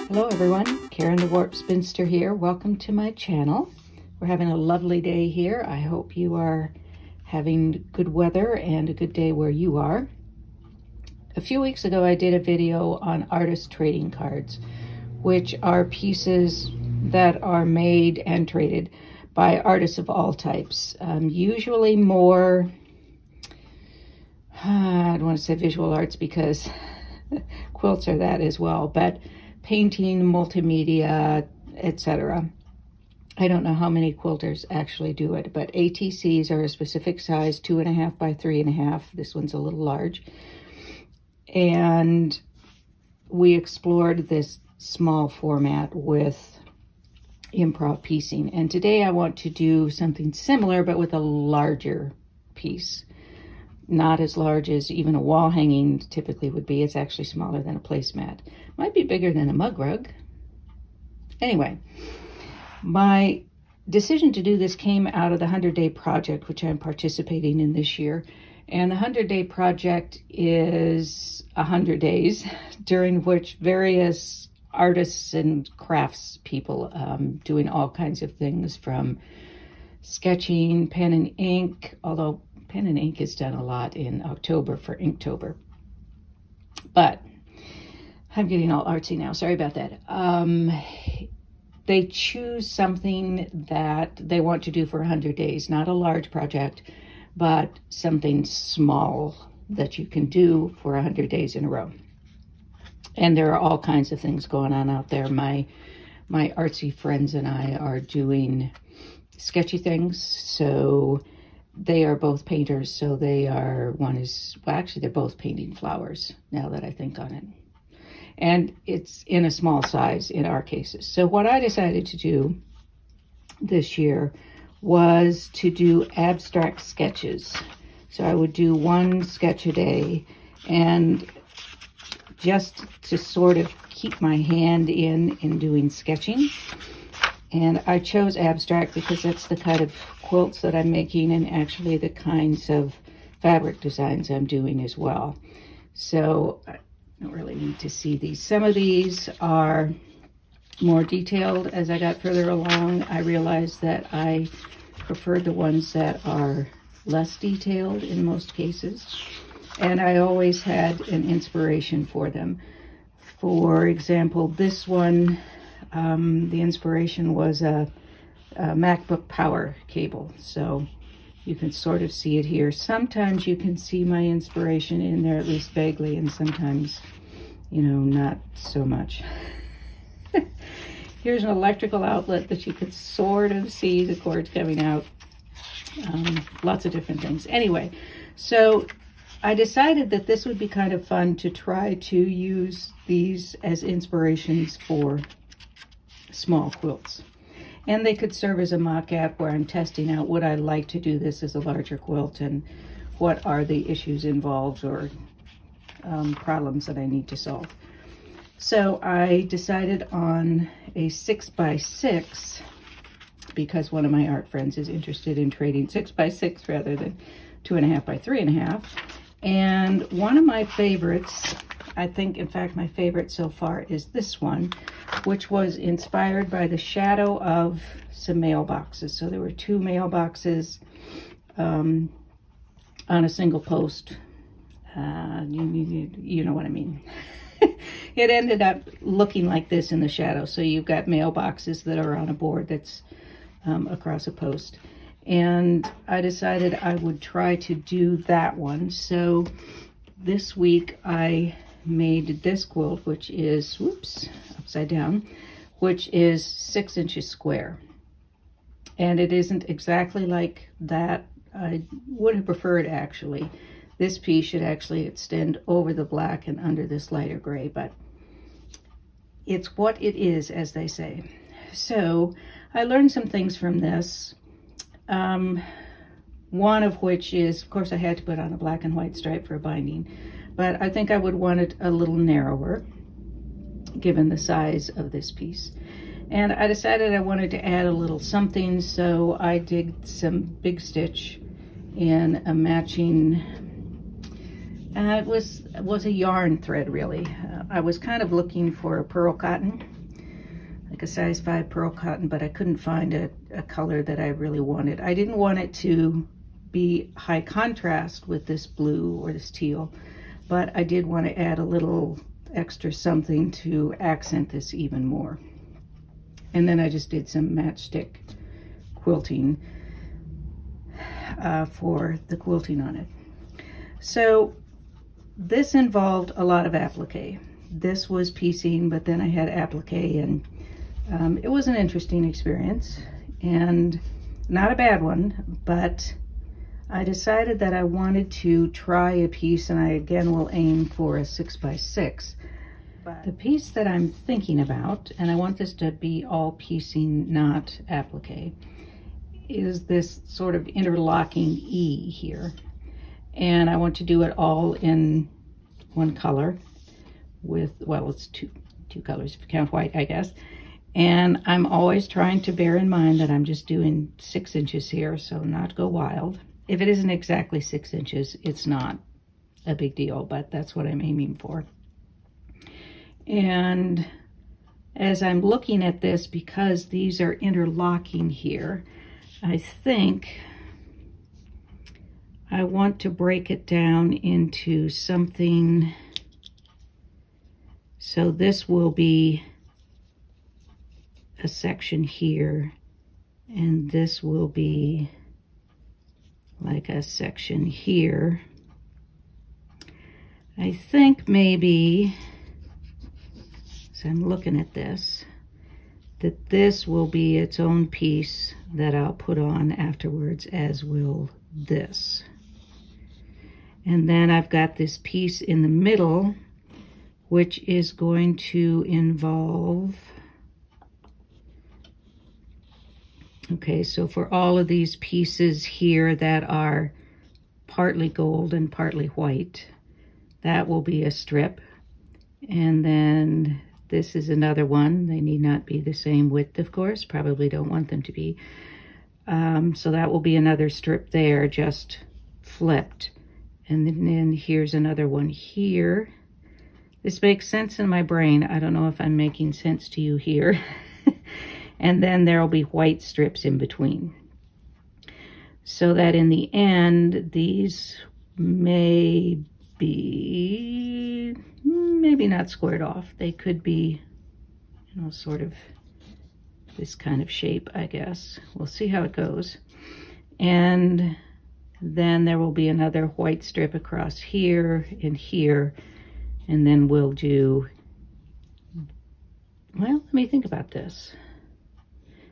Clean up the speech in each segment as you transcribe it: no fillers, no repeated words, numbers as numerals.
Hello everyone, Karen the Warp Spinster here. Welcome to my channel. We're having a lovely day here. I hope you are having good weather and a good day where you are. A few weeks ago I did a video on artist trading cards, which are pieces that are made and traded by artists of all types. Usually more, I don't want to say visual arts because quilts are that as well, but painting, multimedia, etc. I don't know how many quilters actually do it, but ATCs are a specific size, 2.5 by 3.5. This one's a little large. And we explored this small format with improv piecing. And today I want to do something similar, but with a larger piece. Not as large as even a wall hanging typically would be. It's actually smaller than a placemat. Might be bigger than a mug rug. Anyway, my decision to do this came out of the 100-day project, which I'm participating in this year. And the 100-day project is 100 days during which various artists and crafts people doing all kinds of things, from sketching, pen and ink, although pen and ink is done a lot in October for Inktober. But I'm getting all artsy now. Sorry about that. They choose something that they want to do for 100 days. Not a large project, but something small that you can do for 100 days in a row. And there are all kinds of things going on out there. My artsy friends and I are doing sketchy things. So they are both painters, so they are, one is, well, actually they're both painting flowers now that I think on it. And it's in a small size in our cases. So what I decided to do this year was to do abstract sketches. So I would do one sketch a day, and just to sort of keep my hand in doing sketching. And I chose abstract because that's the kind of quilts that I'm making, and actually the kinds of fabric designs I'm doing as well. So I don't really need to see these. Some of these are more detailed. As I got further along, I realized that I preferred the ones that are less detailed in most cases. And I always had an inspiration for them. For example, this one, the inspiration was a MacBook power cable. So you can sort of see it here. Sometimes you can see my inspiration in there, at least vaguely, and sometimes, you know, not so much. Here's an electrical outlet that you could sort of see the cords coming out. Lots of different things. Anyway, so I decided that this would be kind of fun to try to use these as inspirations for small quilts. And they could serve as a mock-up where I'm testing out, would I like to do this as a larger quilt, and what are the issues involved or problems that I need to solve. So I decided on a 6x6 because one of my art friends is interested in trading 6x6 rather than 2.5 by 3.5. And one of my favorites, I think, in fact, my favorite so far is this one, which was inspired by the shadow of some mailboxes. So there were two mailboxes on a single post. You know what I mean. It ended up looking like this in the shadow. So you've got mailboxes that are on a board that's across a post. And I decided I would try to do that one. So this week I made this quilt, which is, whoops, upside down, which is 6 inches square. And it isn't exactly like that. I would have preferred, actually, this piece should actually extend over the black and under this lighter gray, but it's what it is, as they say. So I learned some things from this. One of which is, of course, I had to put on a black and white stripe for a binding, but I think I would want it a little narrower given the size of this piece. And I decided I wanted to add a little something, so I did some big stitch in a matching, it was a yarn thread, really. I was kind of looking for a pearl cotton, like a size 5 pearl cotton, but I couldn't find a color that I really wanted. I didn't want it to be high contrast with this blue or this teal, but I did want to add a little extra something to accent this even more. And then I just did some matchstick quilting for the quilting on it. So this involved a lot of applique. This was piecing, but then I had applique, and it was an interesting experience and not a bad one, but I decided that I wanted to try a piece, and I again will aim for a 6x6. But the piece that I'm thinking about, and I want this to be all piecing, not applique, is this sort of interlocking E here. And I want to do it all in one color with, well, it's two colors if you count white, I guess. And I'm always trying to bear in mind that I'm just doing 6 inches here, so not go wild. If it isn't exactly 6 inches, it's not a big deal, but that's what I'm aiming for. And as I'm looking at this, because these are interlocking here, I think I want to break it down into something. So this will be a section here, and this will be like a section here. I think maybe, as I'm looking at this, that this will be its own piece that I'll put on afterwards, as will this. And then I've got this piece in the middle, which is going to involve, okay, so for all of these pieces here that are partly gold and partly white, that will be a strip. And then this is another one. They need not be the same width, of course. Probably don't want them to be. So that will be another strip there, just flipped. And then here's another one here. This makes sense in my brain. I don't know if I'm making sense to you here. And then there'll be white strips in between. So that in the end, these may be, maybe not squared off. They could be, you know, sort of this kind of shape, I guess. We'll see how it goes. And then there will be another white strip across here and here. And then we'll do, well, let me think about this.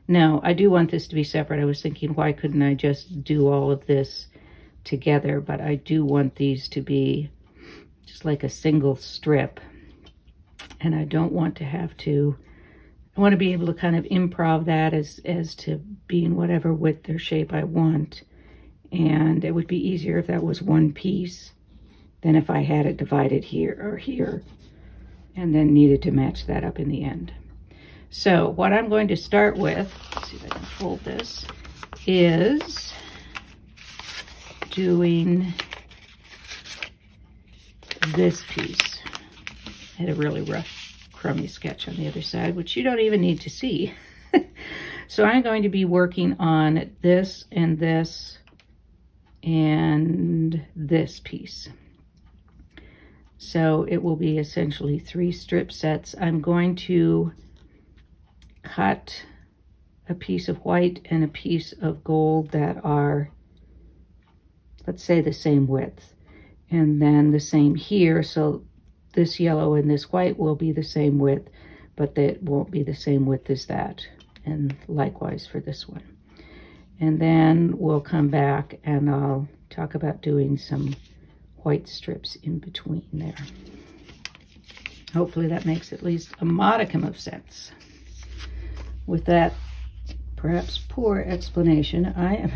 No, I do want this to be separate. I was thinking, why couldn't I just do all of this together? But I do want these to be just like a single strip. And I don't want to have to, I want to be able to kind of improv that as to being whatever width or shape I want. And it would be easier if that was one piece than if I had it divided here or here and then needed to match that up in the end. So what I'm going to start with, let's see if I can fold this, is doing this piece. I had a really rough, crummy sketch on the other side, which you don't even need to see. So I'm going to be working on this and this and this piece. So it will be essentially 3 strip sets. I'm going to cut a piece of white and a piece of gold that are, let's say, the same width, and then the same here. So this yellow and this white will be the same width, but that won't be the same width as that, and likewise for this one. And then we'll come back and I'll talk about doing some white strips in between there. Hopefully that makes at least a modicum of sense. With that perhaps poor explanation, I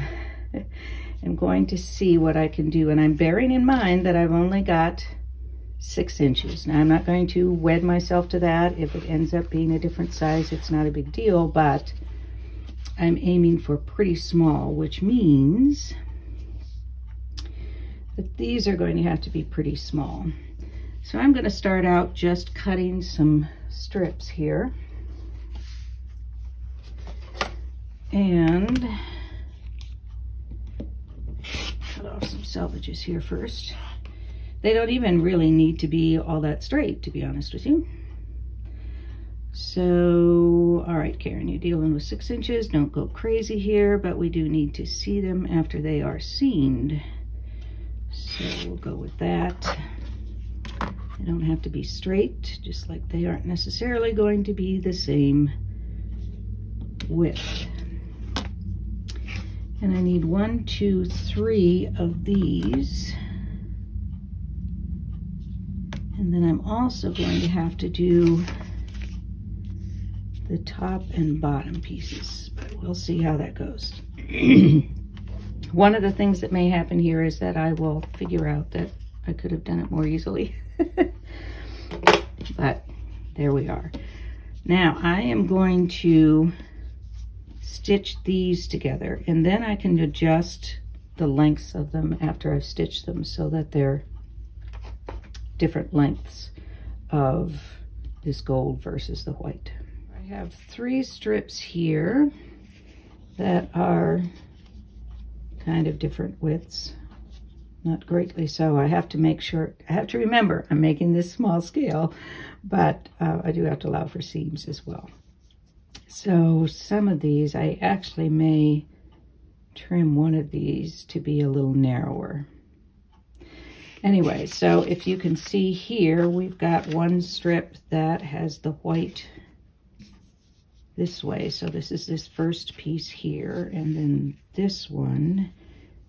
am going to see what I can do. And I'm bearing in mind that I've only got 6 inches. Now I'm not going to wed myself to that. If it ends up being a different size, it's not a big deal, but I'm aiming for pretty small, which means that these are going to have to be pretty small. So I'm going to start out just cutting some strips here. And cut off some selvages here first. They don't even really need to be all that straight, to be honest with you. So, all right, Karen, you're dealing with 6 inches. Don't go crazy here, but we do need to see them after they are seamed. So we'll go with that. They don't have to be straight, just like they aren't necessarily going to be the same width. And I need 1, 2, 3 of these. And then I'm also going to have to do the top and bottom pieces, but we'll see how that goes. One of the things that may happen here is that I will figure out that I could have done it more easily. But there we are. Now I am going to stitch these together, and then I can adjust the lengths of them after I've stitched them so that they're different lengths of this gold versus the white. I have 3 strips here that are kind of different widths, not greatly so. I have to make sure, I have to remember I'm making this small scale, but I do have to allow for seams as well. So some of these, I actually may trim one of these to be a little narrower. Anyway, so if you can see here, we've got one strip that has the white this way. So this is this first piece here, and then this one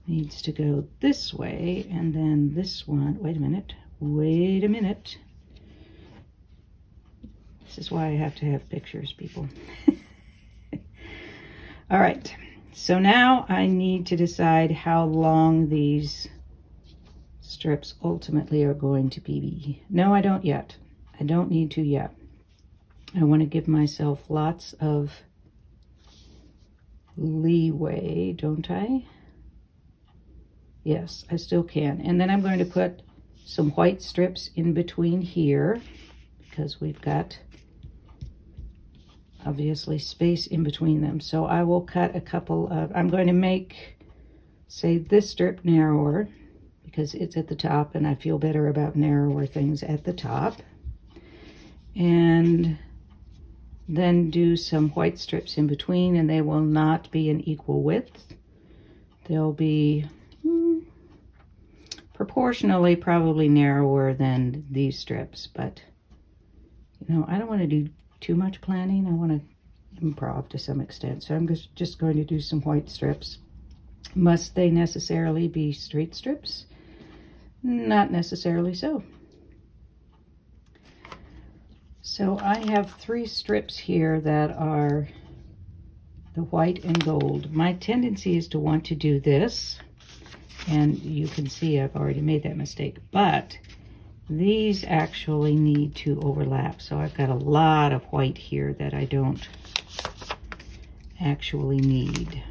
needs to go this way, and then this one, wait a minute. This is why I have to have pictures, people. All right, so now I need to decide how long these strips ultimately are going to be. No, I don't yet. I don't need to yet. I want to give myself lots of leeway, don't I? Yes, I still can. And then I'm going to put some white strips in between here because we've got obviously space in between them. So I will cut a couple of, I'm going to make, say, this strip narrower because it's at the top and I feel better about narrower things at the top. And then do some white strips in between, and they will not be an equal width. They'll be proportionally probably narrower than these strips, but you know, I don't want to do too much planning. I want to improv to some extent. So I'm just going to do some white strips. Must they necessarily be straight strips? Not necessarily so. So I have 3 strips here that are the white and gold. My tendency is to want to do this, and you can see I've already made that mistake, but these actually need to overlap. So I've got a lot of white here that I don't actually need.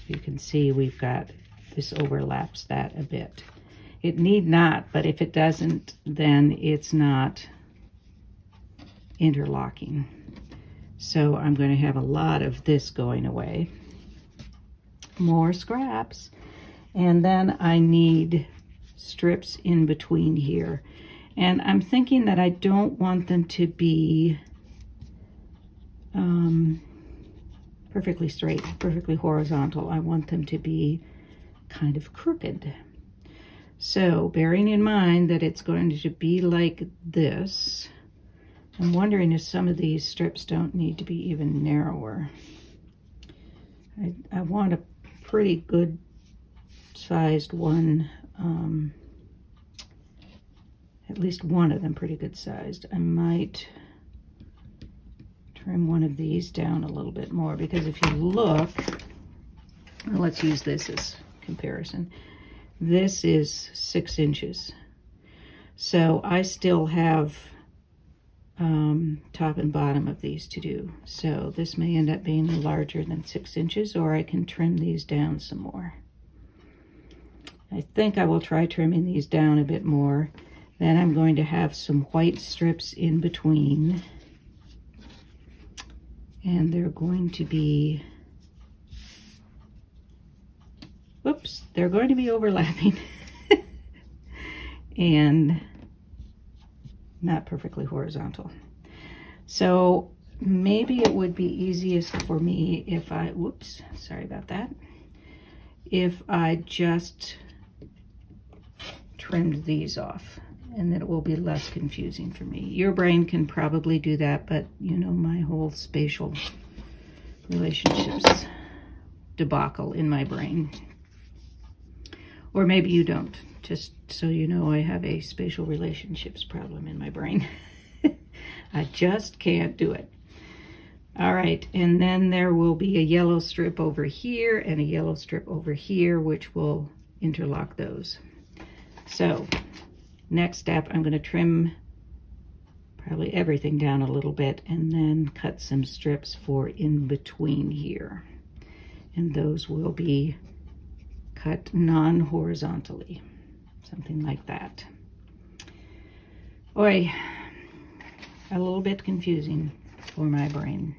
You can see we've got, this overlaps that a bit. It need not, but if it doesn't, then it's not interlocking. So I'm going to have a lot of this going away. More scraps. And then I need strips in between here. And I'm thinking that I don't want them to be perfectly straight, perfectly horizontal. I want them to be kind of crooked. So bearing in mind that it's going to be like this, I'm wondering if some of these strips don't need to be even narrower. I want a pretty good sized one, at least one of them pretty good sized. I might trim one of these down a little bit more, because if you look, well, let's use this as comparison. This is 6 inches. So I still have top and bottom of these to do. So this may end up being larger than 6 inches, or I can trim these down some more. I think I will try trimming these down a bit more. Then I'm going to have some white strips in between. And they're going to be whoops, they're going to be overlapping and not perfectly horizontal. So maybe it would be easiest for me if I, whoops, sorry about that, if I just trimmed these off, and then it will be less confusing for me. Your brain can probably do that, but you know my whole spatial relationships debacle in my brain. Or maybe you don't, just so you know I have a spatial relationships problem in my brain. I just can't do it. All right, and then there will be a yellow strip over here and a yellow strip over here, which will interlock those. So next step, I'm going to trim probably everything down a little bit and then cut some strips for in between here. And those will be cut non-horizontally, something like that. Oi, a little bit confusing for my brain.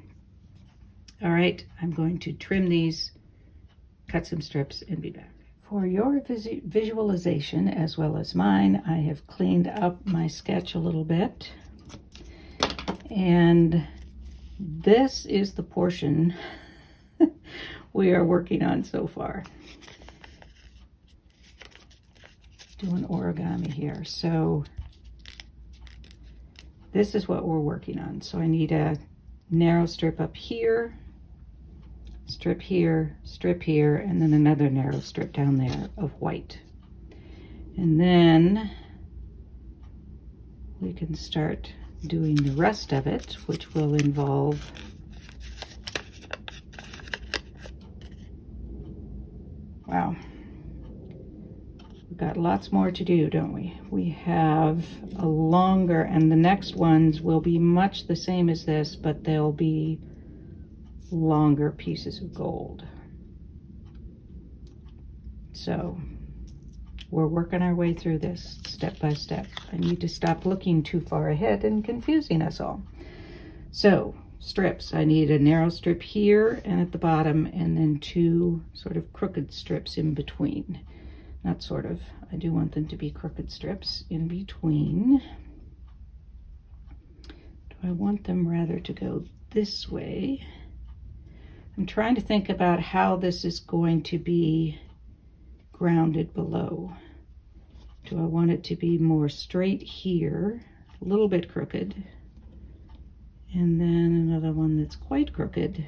All right, I'm going to trim these, cut some strips, and be back. For your visualization, as well as mine, I have cleaned up my sketch a little bit. And this is the portion we are working on so far. Doing origami here. So this is what we're working on. So I need a narrow strip up here, strip here, and then another narrow strip down there of white. And then we can start doing the rest of it, which will involve wow. We've got lots more to do, don't we? We have a longer, and the next ones will be much the same as this, but they'll be longer pieces of gold. So we're working our way through this step by step. I need to stop looking too far ahead and confusing us all. So strips, I need a narrow strip here and at the bottom, and then two sort of crooked strips in between. Not sort of, I do want them to be crooked strips in between. Do I want them rather to go this way? I'm trying to think about how this is going to be grounded below. Do I want it to be more straight here, a little bit crooked, and then another one that's quite crooked,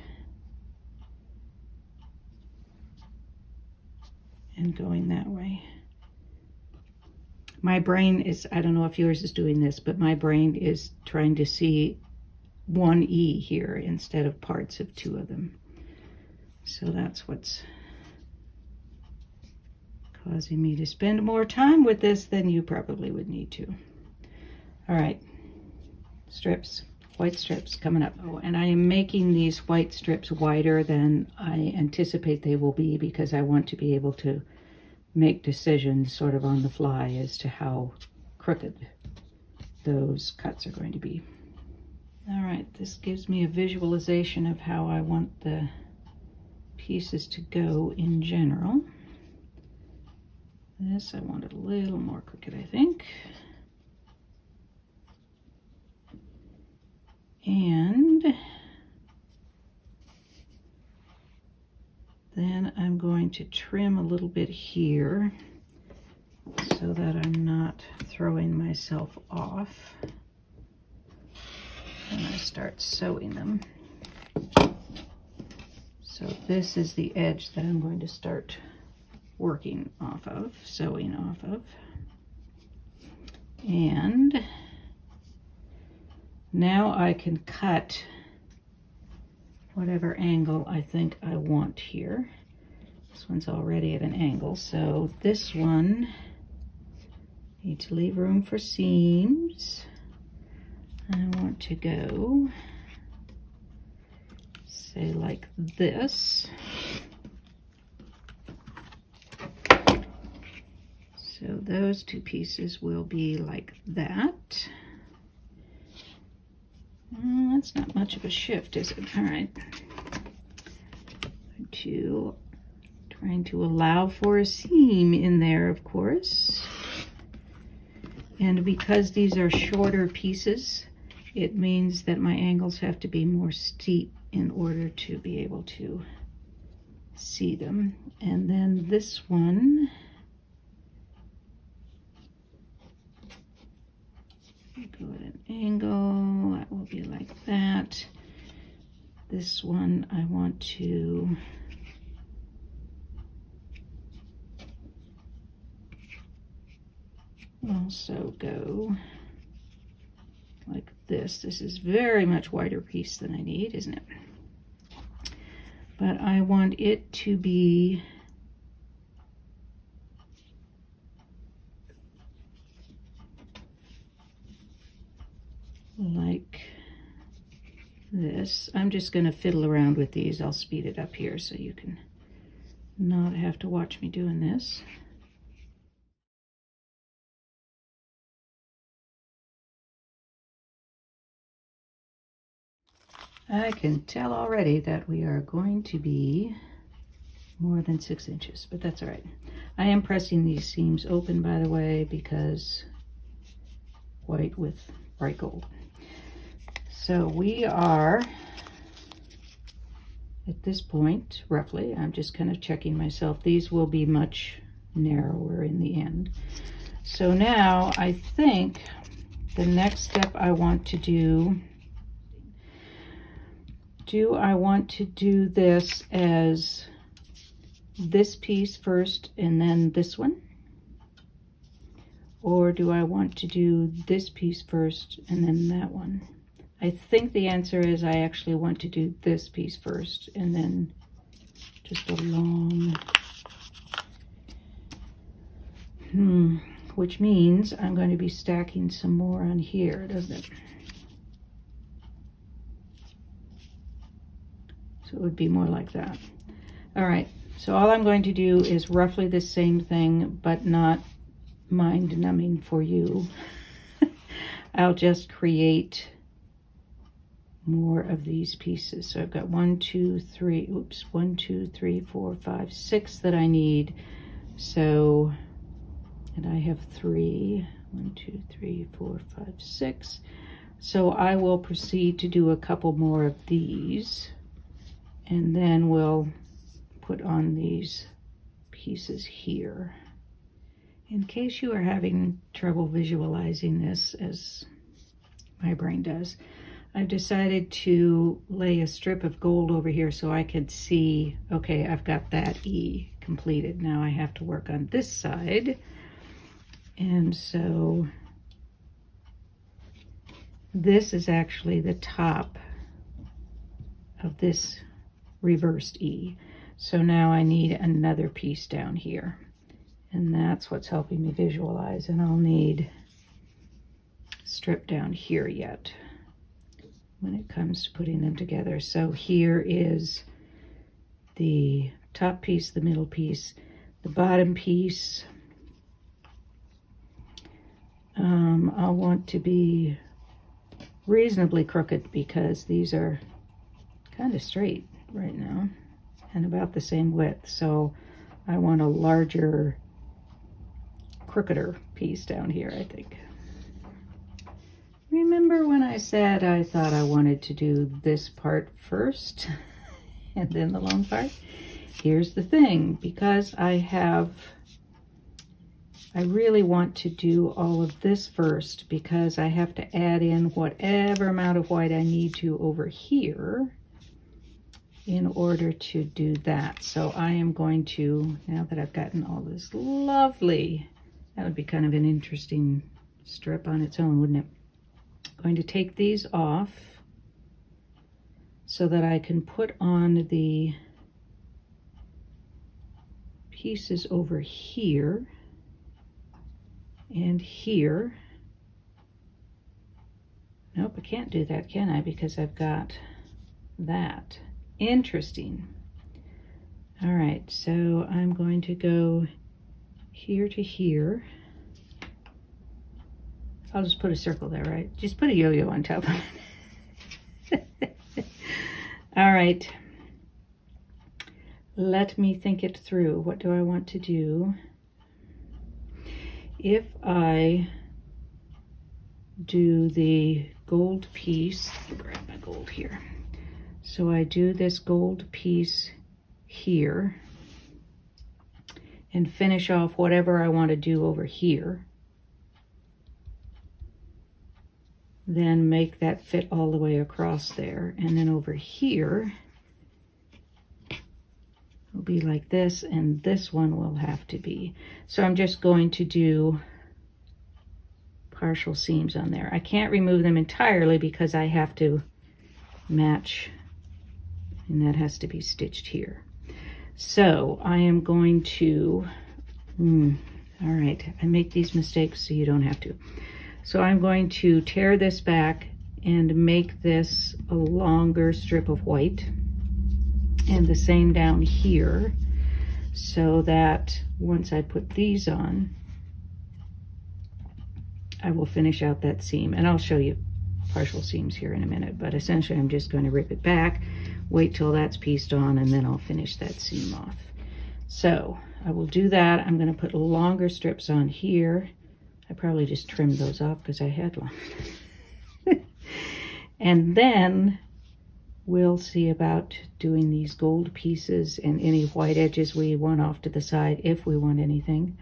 and going that way? My brain is, I don't know if yours is doing this, but my brain is trying to see one E here instead of parts of two of them. So that's what's causing me to spend more time with this than you probably would need to. All right, strips, white strips coming up. Oh, and I am making these white strips wider than I anticipate they will be because I want to be able to make decisions sort of on the fly as to how crooked those cuts are going to be. All right, this gives me a visualization of how I want the pieces to go in general. This I want it a little more crooked, I think. And then I'm going to trim a little bit here so that I'm not throwing myself off when I start sewing them. So this is the edge that I'm going to start working off of, sewing off of. And now I can cut whatever angle I think I want here. This one's already at an angle, so this one, need to leave room for seams. I want to go, say like this. So those two pieces will be like that. That's not much of a shift, is it? All right. To Trying to allow for a seam in there, of course. And because these are shorter pieces, it means that my angles have to be more steep in order to be able to see them. And then this one, go at an angle, that will be like that. This one I want to also go like this. This is very much wider piece than I need, isn't it? But I want it to be like this. I'm just going to fiddle around with these. I'll speed it up here so you can not have to watch me doing this. I can tell already that we are going to be more than 6 inches, but that's all right. I am pressing these seams open, by the way, because white with bright gold. So we are at this point, roughly, I'm just kind of checking myself. These will be much narrower in the end. So now I think the next step I want to do I want to do this as this piece first and then this one? Or do I want to do this piece first and then that one? I think the answer is I actually want to do this piece first and then just a long, which means I'm going to be stacking some more on here, doesn't it? So it would be more like that. All right, so all I'm going to do is roughly the same thing, but not mind-numbing for you. I'll just create more of these pieces. So I've got 1, 2, 3, 4, 5, 6 that I need. So, and I have 3, 1, 2, 3, 4, 5, 6. So I will proceed to do a couple more of these, and then we'll put on these pieces here. In case you are having trouble visualizing this, as my brain does, I've decided to lay a strip of gold over here so I could see, okay, I've got that E completed. Now I have to work on this side. And so this is actually the top of this reversed E. So now I need another piece down here. And that's what's helping me visualize. And I'll need strip down here yet when it comes to putting them together. So here is the top piece, the middle piece, the bottom piece. I'll want to be reasonably crooked because these are kind of straight right now and about the same width. So I want a larger, crookeder piece down here, I think. Remember when I said I thought I wanted to do this part first and then the long part? Here's the thing, because I really want to do all of this first because I have to add in whatever amount of white I need to over here in order to do that. So I am going to, now that I've gotten all this lovely, that would be kind of an interesting strip on its own, wouldn't it? I'm going to take these off so that I can put on the pieces over here and here. Nope, I can't do that, can I? Because I've got that. Interesting. All right, so I'm going to go here to here. I'll just put a circle there, right? Just put a yo-yo on top of it. All right. let me think it through. What do I want to do? If I do the gold piece, I'll grab my gold here. So I do this gold piece here and finish off whatever I want to do over here. Then make that fit all the way across there. And then over here, will be like this, and this one will have to be. So I'm just going to do partial seams on there. I can't remove them entirely because I have to match, and that has to be stitched here. So I am going to, all right, I make these mistakes so you don't have to. So I'm going to tear this back and make this a longer strip of white, and the same down here, so that once I put these on, I will finish out that seam. And I'll show you partial seams here in a minute, but essentially I'm just going to rip it back, wait till that's pieced on, and then I'll finish that seam off. So I will do that. I'm going to put longer strips on here. I probably just trimmed those off because I had long. And then we'll see about doing these gold pieces and any white edges we want off to the side, if we want anything.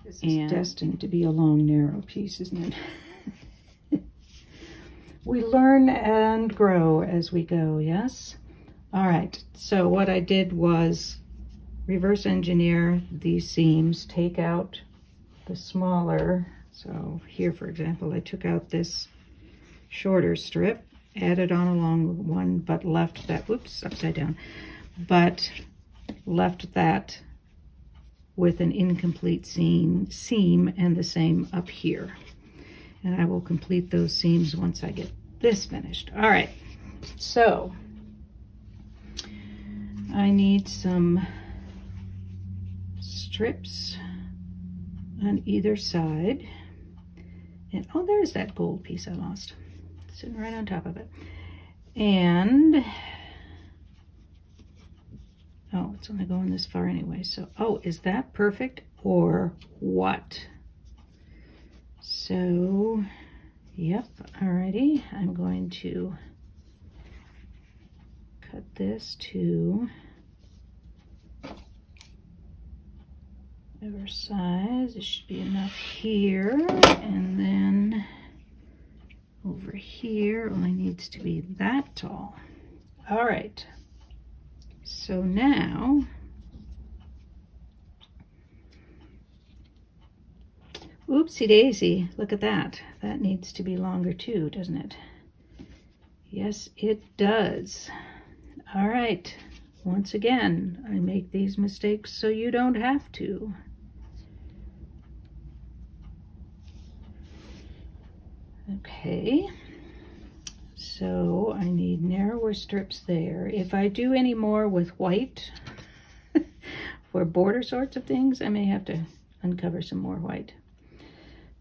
This is destined to be a long, narrow piece, isn't it? We learn and grow as we go, yes? All right, so what I did was reverse engineer these seams, take out the smaller. So here, for example, I took out this shorter strip, added on a long one, but left that, whoops, upside down, but left that with an incomplete seam, and the same up here. And I will complete those seams once I get this finished. All right, so I need some strips on either side. And oh, there's that gold piece I lost, sitting right on top of it. And oh, it's only going this far anyway. So, oh, is that perfect or what? So, yep, alrighty. I'm going to cut this to whatever size. It should be enough here, and then over here only needs to be that tall. All right, so now oopsie daisy, look at that. That needs to be longer too, doesn't it? Yes, it does. All right, once again, I make these mistakes so you don't have to. Okay, so I need narrower strips there. If I do any more with white for border sorts of things, I may have to uncover some more white.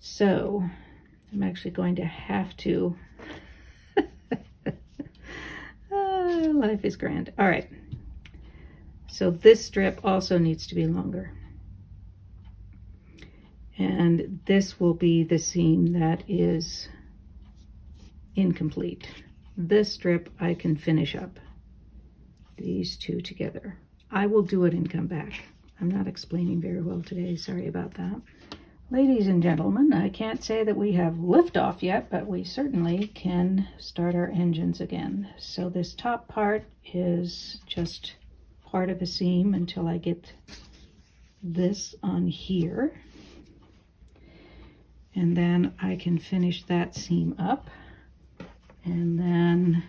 So I'm actually going to have to, life is grand. All right, so this strip also needs to be longer. And this will be the seam that is incomplete. This strip I can finish up, these two together. I will do it and come back. I'm not explaining very well today, sorry about that. Ladies and gentlemen, I can't say that we have liftoff yet, but we certainly can start our engines again. So this top part is just part of a seam until I get this on here. And then I can finish that seam up, and then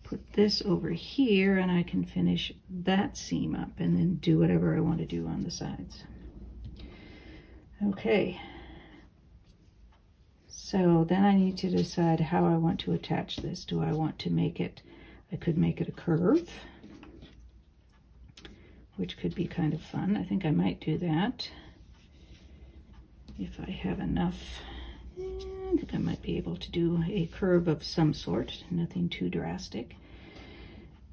put this over here, and I can finish that seam up, and then do whatever I want to do on the sides. Okay, so then I need to decide how I want to attach this. Do I want to make it, I could make it a curve, which could be kind of fun. I think I might do that. If I have enough, I think I might be able to do a curve of some sort, nothing too drastic.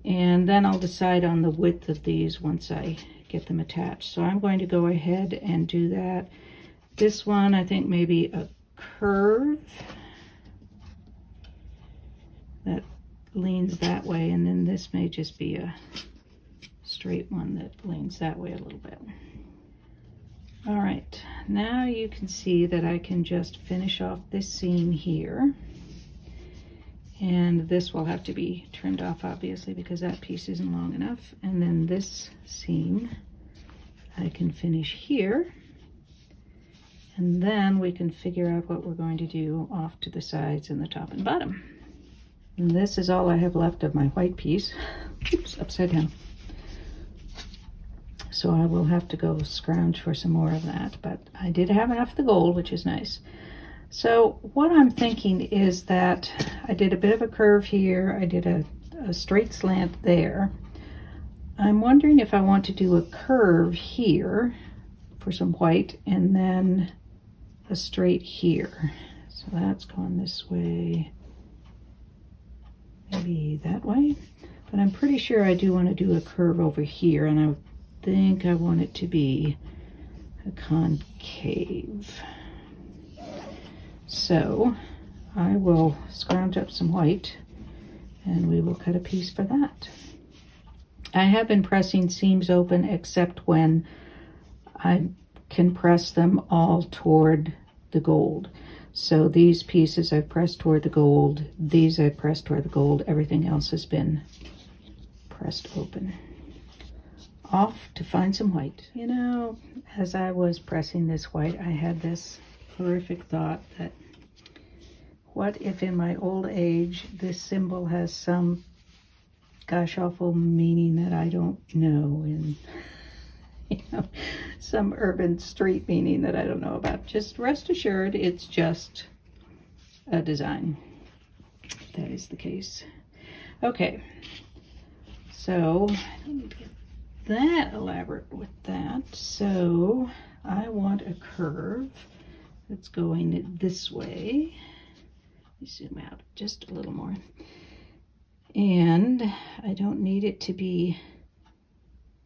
And then I'll decide on the width of these once I get them attached. So I'm going to go ahead and do that. This one, I think maybe a curve that leans that way, and then this may just be a straight one that leans that way a little bit. All right, now you can see that I can just finish off this seam here. And this will have to be trimmed off, obviously, because that piece isn't long enough. And then this seam I can finish here. And then we can figure out what we're going to do off to the sides and the top and bottom. And this is all I have left of my white piece. Oops, upside down. So I will have to go scrounge for some more of that, but I did have enough of the gold, which is nice. So what I'm thinking is that I did a bit of a curve here. I did a straight slant there. I'm wondering if I want to do a curve here for some white and then a straight here. So that's going this way, maybe that way. But I'm pretty sure I do want to do a curve over here, and I think I want it to be a concave. So I will scrounge up some white and we will cut a piece for that. I have been pressing seams open except when I can press them all toward the gold. So these pieces I've pressed toward the gold, these I've pressed toward the gold, everything else has been pressed open. Off to find some white. You know, as I was pressing this white, I had this horrific thought that what if in my old age this symbol has some gosh awful meaning that I don't know, and you know, some urban street meaning that I don't know about. Just rest assured, it's just a design. That is the case. Okay, so I don't need to get that elaborate with that. So I want a curve that's going this way. Let me zoom out just a little more. And I don't need it to be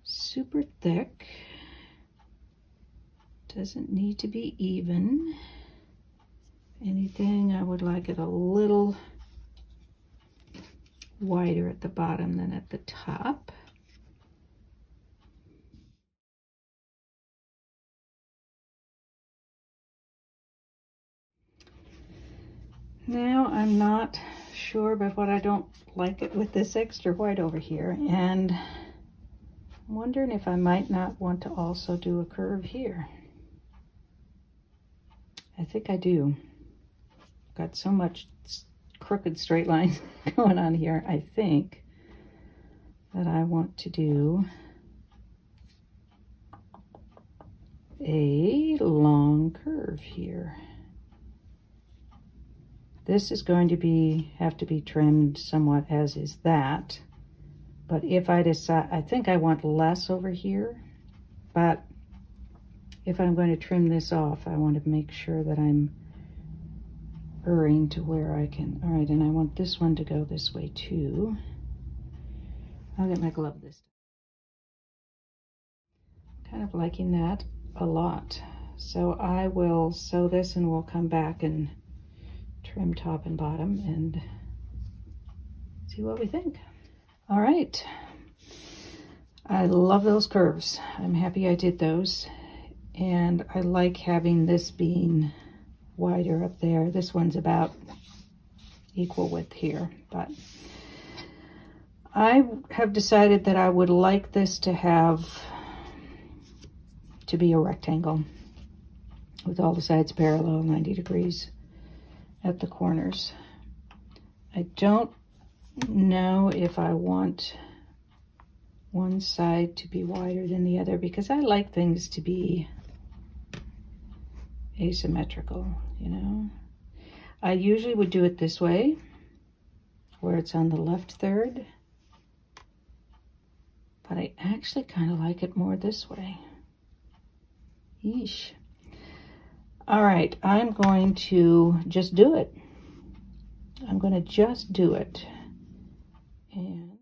super thick. Doesn't need to be even. Anything, I would like it a little wider at the bottom than at the top. Now I'm not sure about what I don't like it with this extra white over here, and I'm wondering if I might not want to also do a curve here. I think I do. Got so much crooked straight lines going on here. I think that I want to do a long curve here. This is going to have to be trimmed somewhat, as is that. But if I decide, I think I want less over here, but if I'm going to trim this off, I want to make sure that I'm erring to where I can. All right, and I want this one to go this way too. I'll get my glove this time. Kind of liking that a lot. So I will sew this and we'll come back and trim top and bottom and see what we think. All right, I love those curves. I'm happy I did those, and I like having this being wider up there. This one's about equal width here, but I have decided that I would like this to be a rectangle with all the sides parallel, 90 degrees at the corners. I don't know if I want one side to be wider than the other, because I like things to be asymmetrical, you know. I usually would do it this way, where it's on the left third, but I actually kind of like it more this way. Yeesh. All right, I'm going to just do it. I'm going to just do it. And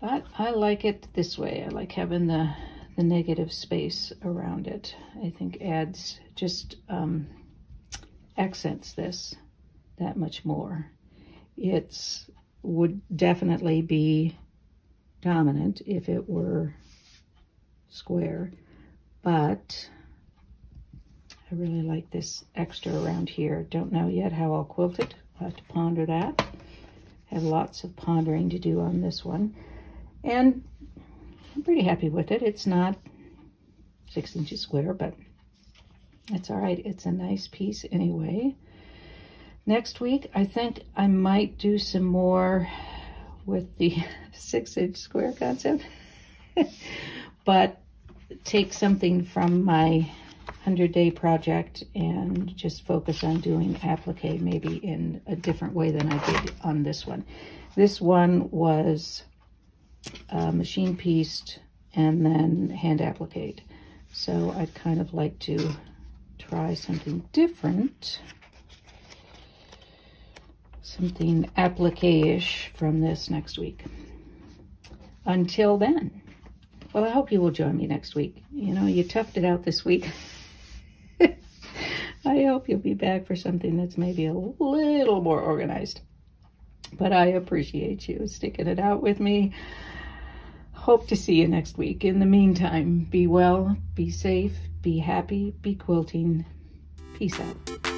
But I like it this way. I like having the negative space around it. I think adds, just accents this that much more. It would definitely be dominant if it were square, but I really like this extra around here. Don't know yet how I'll quilt it. I'll have to ponder that. Have lots of pondering to do on this one. And I'm pretty happy with it. It's not 6 inches square, but it's all right. It's a nice piece anyway. Next week, I think I might do some more with the 6-inch square concept, but take something from my 100-day project and just focus on doing applique maybe in a different way than I did on this one. This one was machine pieced and then hand appliqued. So I'd kind of like to try something different, something applique-ish from this next week. Until then, well, I hope you will join me next week. You know, you toughed it out this week. I hope you'll be back for something that's maybe a little more organized. But I appreciate you sticking it out with me. Hope to see you next week. In the meantime, be well, be safe, be happy, be quilting. Peace out.